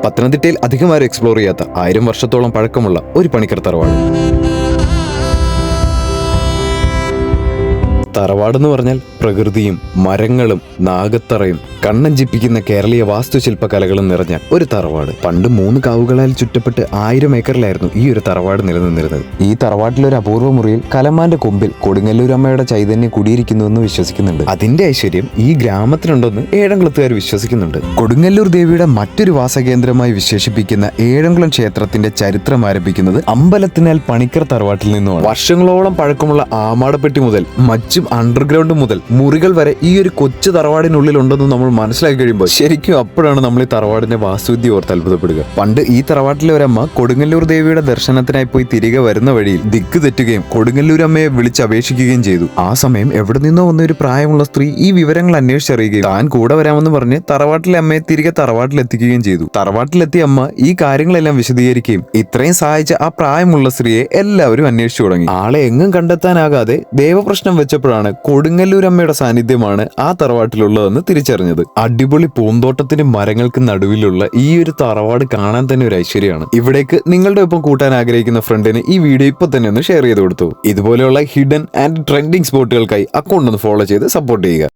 പത്തനംതിട്ടയിൽ അധികമാരും എക്സ്പ്ലോർ ചെയ്യാത്ത 1000 വർഷത്തോളം പഴക്കമുള്ള ഒരു പണിക്കർ തറവാട്. തറവാടെന്ന് പറഞ്ഞാൽ പ്രകൃതിയും മരങ്ങളും നാഗത്തറയും കണ്ണഞ്ചിപ്പിക്കുന്ന കേരളീയ വാസ്തുശില്പകലകളും നിറഞ്ഞ ഒരു തറവാട്. പണ്ട് 3 കാവുകളാൽ ചുറ്റപ്പെട്ട് 1000 ഏക്കറിലായിരുന്നു ഈ ഒരു തറവാട് നിലനിന്നിരുന്നത്. ഈ തറവാട്ടിലൊരു അപൂർവ മുറിയിൽ കലമാന്റെ കൊമ്പിൽ കൊടുങ്ങല്ലൂർ അമ്മയുടെ ചൈതന്യം കുടിയിരിക്കുന്നുവെന്ന് വിശ്വസിക്കുന്നുണ്ട്. അതിന്റെ ഐശ്വര്യം ഈ ഗ്രാമത്തിനുണ്ടെന്ന് ഏഴംകുളത്തുകാർ വിശ്വസിക്കുന്നുണ്ട്. കൊടുങ്ങല്ലൂർ ദേവിയുടെ മറ്റൊരു വാസകേന്ദ്രമായി വിശേഷിപ്പിക്കുന്ന ഏഴംകുളം ക്ഷേത്രത്തിന്റെ ചരിത്രം ആരംഭിക്കുന്നത് അമ്പലത്തിനാൽ പണിക്കർ തറവാട്ടിൽ നിന്നുമാണ്. വർഷങ്ങളോളം പഴക്കമുള്ള ആമാടപ്പെട്ടി മുതൽ മച്ചും അണ്ടർഗ്രൗണ്ട് മുതൽ മുറികൾ വരെ ഈ ഒരു കൊച്ചു തറവാടിനുള്ളിൽ ഉണ്ടെന്ന് നമ്മൾ മനസ്സിലാക്കി കഴിയുമ്പോൾ ശരിക്കും അപ്പോഴാണ് നമ്മൾ ഈ തറവാടിന്റെ വാസ്തുവിദ്യ ഓർത്ത് അത്ഭുതപ്പെടുക. പണ്ട് ഈ തറവാട്ടിലെ ഒരമ്മ കൊടുങ്ങല്ലൂർ ദേവിയുടെ ദർശനത്തിനായി പോയി തിരികെ വരുന്ന വഴിയിൽ ദിക്ക് തെറ്റുകയും കൊടുങ്ങല്ലൂർ അമ്മയെ വിളിച്ച് അപേക്ഷിക്കുകയും ചെയ്തു. ആ സമയം എവിടെ നിന്നോ വന്ന ഒരു പ്രായമുള്ള സ്ത്രീ ഈ വിവരങ്ങൾ അന്വേഷിച്ചറിയുകയും താൻ കൂടെ വരാമെന്ന് പറഞ്ഞ് തറവാട്ടിലെ അമ്മയെ തിരികെ തറവാട്ടിലെത്തിക്കുകയും ചെയ്തു. തറവാട്ടിലെത്തിയ അമ്മ ഈ കാര്യങ്ങളെല്ലാം വിശദീകരിക്കുകയും ഇത്രയും സഹായിച്ച ആ പ്രായമുള്ള സ്ത്രീയെ എല്ലാവരും അന്വേഷിച്ചു തുടങ്ങി. ആളെ എങ്ങും കണ്ടെത്താനാകാതെ ദേവപ്രശ്നം വെച്ചപ്പോഴാണ് കൊടുങ്ങല്ലൂരമ്മയുടെ സാന്നിധ്യമാണ് ആ തറവാട്ടിലുള്ളതെന്ന് തിരിച്ചറിഞ്ഞത്. അടിപൊളി പൂന്തോട്ടത്തിന് മരങ്ങൾക്ക് നടുവിലുള്ള ഈ ഒരു തറവാട് കാണാൻ തന്നെ ഒരു ഐശ്വര്യമാണ്. ഇവിടേക്ക് നിങ്ങളുടെ ഒപ്പം കൂട്ടാൻ ആഗ്രഹിക്കുന്ന ഫ്രണ്ടിന് ഈ വീഡിയോ ഇപ്പൊ തന്നെ ഒന്ന് ഷെയർ ചെയ്ത് കൊടുത്തു. ഇതുപോലെയുള്ള ഹിഡൻ ആൻഡ് ട്രെൻഡിങ് സ്പോട്ടുകൾക്കായി അക്കൗണ്ട് ഒന്ന് ഫോളോ ചെയ്ത് സപ്പോർട്ട് ചെയ്യുക.